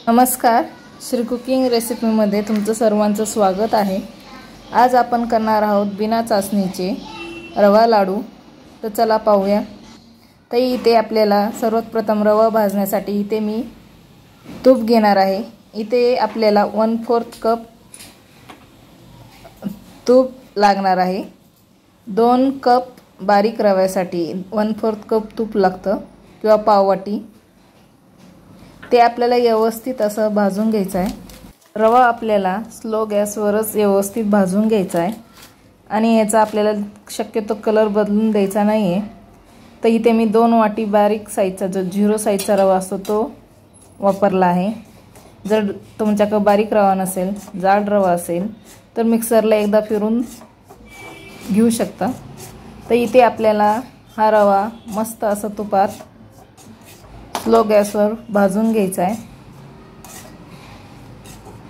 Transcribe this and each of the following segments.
नमस्कार, श्री कुकिंग रेसिपीमध्ये तुमचं सर्वांचं स्वागत आहे। आज आपण करणार आहोत बिना चाचणीचे रवा लाडू। तर चला पाहूया। तर इथे आपल्याला सर्वात प्रथम रवा भाजण्यासाठी इथे मी तूप घेणार आहे। इथे आपल्याला 1/4 कप तूप लागणार आहे। 2 कप बारीक रव्यासाठी 1/4 कप तूप लागतं किंवा पाववाटी। ते आपल्याला व्यवस्थित असं भाजून घ्यायचं आहे। रवा आपल्याला स्लो गॅसवरच व्यवस्थित भाजून घ्यायचा आहे आणि याचा आपल्याला शक्यतो कलर बदलून द्यायचा नाही आहे। तर इथे मी 2 वाटी बारीक साईजचा जो 0 साईजचा रवा असतो तो वापरला आहे। जर तुमच्याकडे बारीक रवा नसेल, जाड रवा असेल तर मिक्सरला एकदा फिरून घेऊ शकता। तर इथे आपल्याला हा रवा मस्त असा तुपात स्लो गॅसवर भाजून घ्यायचा आहे।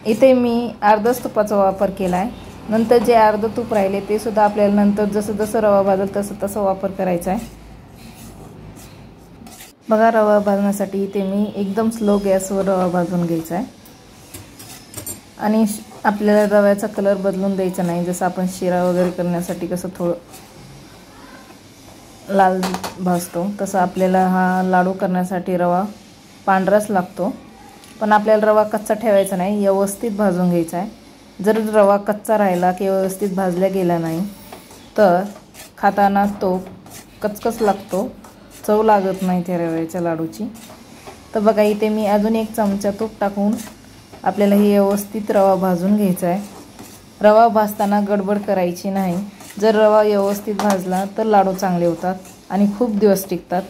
इथे मी अर्धच तुपाचा वापर केला आहे। नंतर जे अर्ध तूप राहिले ते सुद्धा आपल्याला नंतर जसं जसं रवा भाजेल तसं वापर करायचा आहे। बघा, रवा भाजण्यासाठी इथे मी एकदम स्लो गॅसवर रवा भाजून घ्यायचा आहे आणि आपल्याला रव्याचा कलर बदलून द्यायचा नाही। जसं आपण शिरा वगैरे करण्यासाठी कसं थोडं लाल भाजतो तसं आपल्याला हा लाडू करण्यासाठी रवा पांढराच लागतो। पण आपल्याला रवा कच्चा ठेवायचा नाही, व्यवस्थित भाजून घ्यायचा आहे। जर रवा कच्चा राहिला किंवा व्यवस्थित भाजला गेला नाही तर खाताना तो कचकच लागतो, चव लागत नाही त्या रव्याच्या लाडूची। तर बघा, इथे मी अजून 1 चमचा तूप टाकून आपल्याला ही व्यवस्थित रवा भाजून घ्यायचा आहे। रवा भाजताना गडबड करायची नाही। जर रवा व्यवस्थित भाजला तर लाडू चांगले होतात आणि खूप दिवस टिकतात।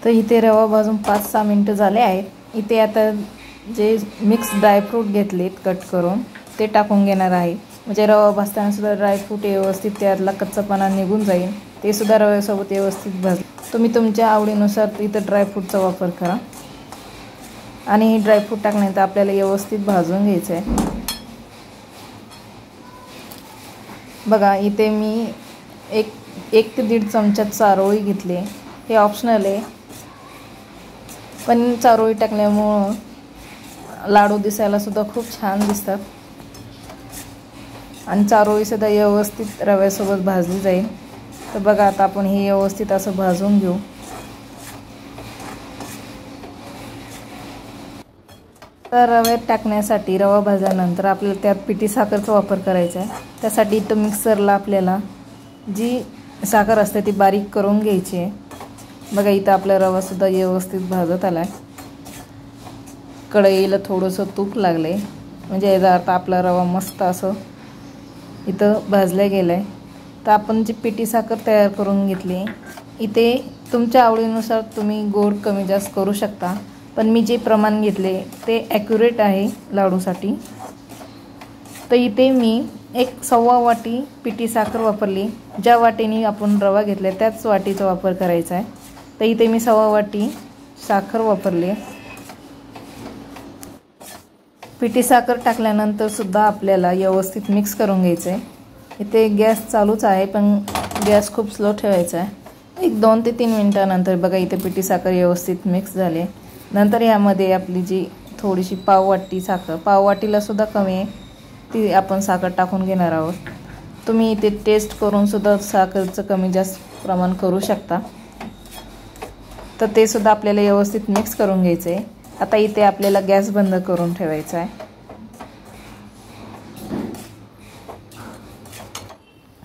तर इथे रवा भाजून 5-6 मिनिटं झाले आहेत। इथे आता जे मिक्स ड्रायफ्रूट घेतलेत कट करून ते टाकून घेणार आहे। म्हणजे रवा भाजताना सुद्धा ड्रायफ्रूट व्यवस्थित त्यातला कच्चापणा निघून जाईल। ते सुद्धा रव्यासोबत व्यवस्थित भाजले। तुम्ही तुमच्या आवडीनुसार इथे ड्रायफ्रूटचा वापर करा आणि हे ड्रायफ्रूट टाकल्यानंतर आपल्याला व्यवस्थित भाजून घ्यायचं आहे। बघा, इथे मी एक ते 1.5 चमचा चारोळी घेतले। हे ऑप्शनल आहे, पण चारोळी टाकल्यामुळं लाडू दिसायला सुद्धा खूप छान दिसतात आणि चारोळी सुद्धा व्यवस्थित रव्यासोबत भाजली जाईल। तर बघा, आता आपण हे व्यवस्थित असं भाजून घेऊ। तर रव्यात टाकण्यासाठी रवा भाजल्यानंतर आपल्याला त्यात पिठी साखरचा वापर करायचा आहे। त्यासाठी इथं मिक्सरला आपल्याला जी साखर असते ती बारीक करून घ्यायची आहे। बघा, इथं आपला रवासुद्धा व्यवस्थित भाजत आला आहे। कढईला थोडंसं तूप लागलं आहे, म्हणजे याचा अर्थ आपला रवा मस्त असं इथं भाजला गेला आहे। तर आपण जी पिठी साखर तयार करून घेतली, इथे तुमच्या आवडीनुसार तुम्ही गोड कमी जास्त करू शकता, पण मी जे प्रमाण घेतले ते ॲक्युरेट आहे लाडूसाठी। तर इथे मी 1.25 वाटी पिठी साखर वापरली। ज्या वाटीने आपण रवा घेतला त्याच वाटीचा वापर करायचा आहे। तर इथे मी 1.25 वाटी साखर वापरली। पिठी साखर टाकल्यानंतर सुद्धा आपल्याला व्यवस्थित मिक्स करून घ्यायचं आहे। इथे गॅस चालूच आहे, पण गॅस खूप स्लो ठेवायचा आहे। एक 2 ते 3 मिनिटानंतर बघा, इथे पिठी साखर व्यवस्थित मिक्स झाली। नंतर यामध्ये आपली जी थोडीशी पाववाटी साखर, पाववाटीला सुद्धा कमी आहे, ती आपण साखर टाकून घेणार आहोत। तुम्ही इथे टेस्ट करून सुद्धा साखरचं कमी जास्त प्रमाण करू शकता। तर ते सुद्धा आपल्याला व्यवस्थित मिक्स करून घ्यायचं आहे। आता इथे आपल्याला गॅस बंद करून ठेवायचा आहे।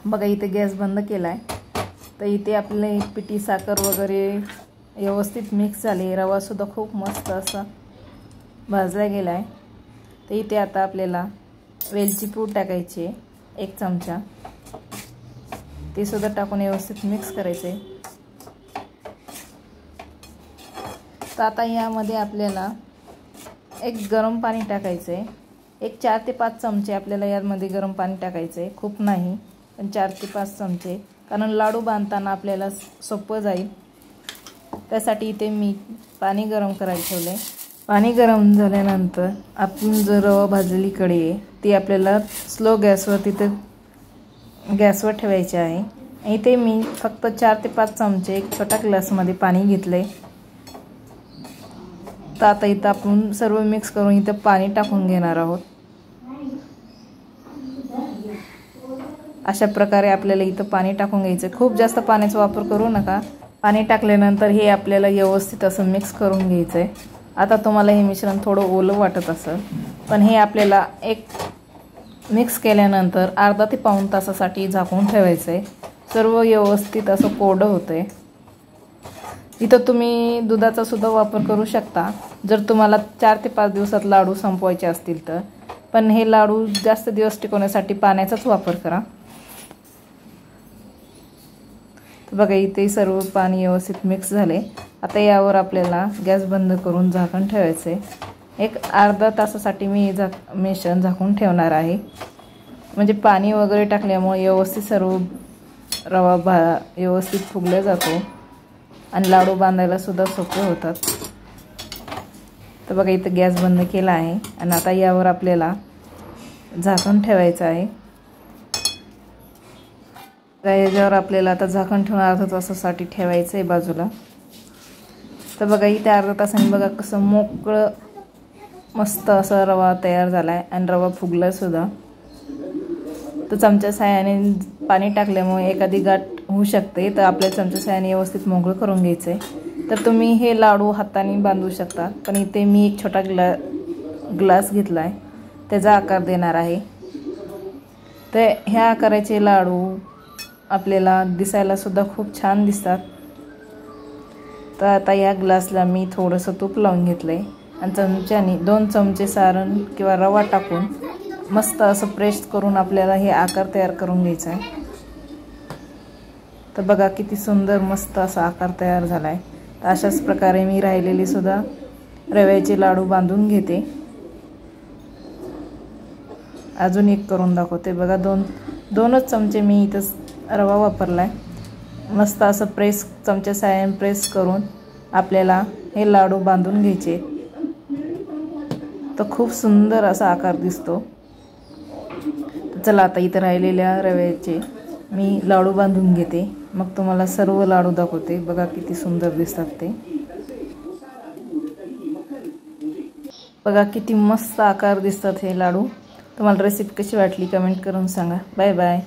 बघा, इथे गॅस बंद केला आहे। तर इथे आपले पिठी साखर वगैरे व्यवस्थित मिक्स झाले। रवासुद्धा खूप मस्त असा भाजला गेला आहे। तर इथे आता आपल्याला वेलची पूड टाकायची आहे 1 चमचा। ते सुद्धा टाकून व्यवस्थित मिक्स करायचं आहे। तर आता यामध्ये आपल्याला एक गरम पाणी टाकायचं आहे। एक 4 ते 5 चमचे आपल्याला यामध्ये गरम पाणी टाकायचं आहे, खूप नाही, पण 4 ते 5 चमचे, कारण लाडू बांधताना आपल्याला सोपं जाईल। त्यासाठी इथे मी पाणी गरम करायला ठेवले। पाणी गरम झाल्यानंतर आपण जो रवा भाजलेली कढई आहे ती आपल्याला स्लो गॅसवर तिथे गॅसवर ठेवायची आहे। इथे मी फक्त 4 ते 5 चमचे एक छोटा ग्लासमध्ये पाणी घेतले तर आता इथं आपण सर्व मिक्स करून इथं पाणी टाकून घेणार आहोत। अशा प्रकारे आपल्याला इथं पाणी टाकून घ्यायचं। खूप जास्त पाण्याचा वापर करू नका। पाणी टाकल्यानंतर हे आपल्याला व्यवस्थित असं मिक्स करून घ्यायचं आहे। आता तुम्हाला हे मिश्रण थोडं ओलं वाटत असेल, पण हे आपल्याला एक मिक्स केल्यानंतर अर्धा ते पाऊण तासासाठी झाकून ठेवायचं आहे। सर्व व्यवस्थित असं कोरडं होतंय। इथं तुम्ही दुधाचा सुद्धा वापर करू शकता जर तुम्हाला 4 ते 5 दिवसात लाडू संपवायचे असतील तर, पण हे लाडू जास्त दिवस टिकवण्यासाठी पाण्याचाच वापर करा। बघा इथे सर्व पाणी व्यवस्थित मिक्स झाले। आता यावर आपल्याला गॅस बंद करून झाकण ठेवायचे। एक अर्धा तासासाठी मी मिश्रण झाकून ठेवणार आहे, म्हणजे पाणी वगैरे टाकल्यामुळे व्यवस्थित सर्व रवा व्यवस्थित फुगला जातो आणि लाडू बांधायला सुद्धा सोपे होतात। तर बघा इथे गॅस बंद केला आहे आणि आता यावर आपल्याला झाकण ठेवायचं आहे। याच्यावर आपल्याला आता झाकण ठेवून अर्धा तासासाठी ठेवायचं आहे बाजूला। तर बघा इथे अर्धा तासाने बघा कसं मोकळं मस्त असा रवा तयार झाला आहे आणि रवा फुगला सुद्धा। तर चमच्या साहाय्याने पाणी टाकल्यामुळे एखादी गाठ होऊ शकते, तर आपल्या चमच्या साहाय्याने व्यवस्थित मोकळं करून घ्यायचं आहे। तर तुम्ही हे लाडू हाताने बांधू शकता, पण इथे मी एक छोटा ग्लास घेतला आहे, त्याचा आकार देणार आहे। तर ह्या आकाराचे लाडू आपल्याला दिसायला सुद्धा खूप छान दिसतात। तर आता या ग्लासला मी थोडंसं तूप लावून घेतलं आहे आणि चमच्याने 2 चमचे सारण किंवा रवा टाकून मस्त असं प्रेस करून आपल्याला हे आकार तयार करून घ्यायचा आहे। तर बघा किती सुंदर मस्त असा आकार तयार झाला आहे। तर अशाच प्रकारे मी राहिलेली सुद्धा रव्याचे लाडू बांधून घेते। अजून एक करून दाखवते। बघा दोनच चमचे मी इथं रवा वापरला आहे। मस्त असं चमच्या साहाय्याने प्रेस करून आपल्याला हे लाडू बांधून घ्यायचे। तर खूप सुंदर असा आकार दिसतो। चला आता इथं राहिलेल्या रव्याचे मी लाडू बांधून घेते, मग तुम्हाला सर्व लाडू दाखवते। बघा किती सुंदर दिसतात ते। बघा किती मस्त आकार दिसतात हे लाडू। तुम्हाला रेसिपी कशी वाटली कमेंट करून सांगा। Bye bye.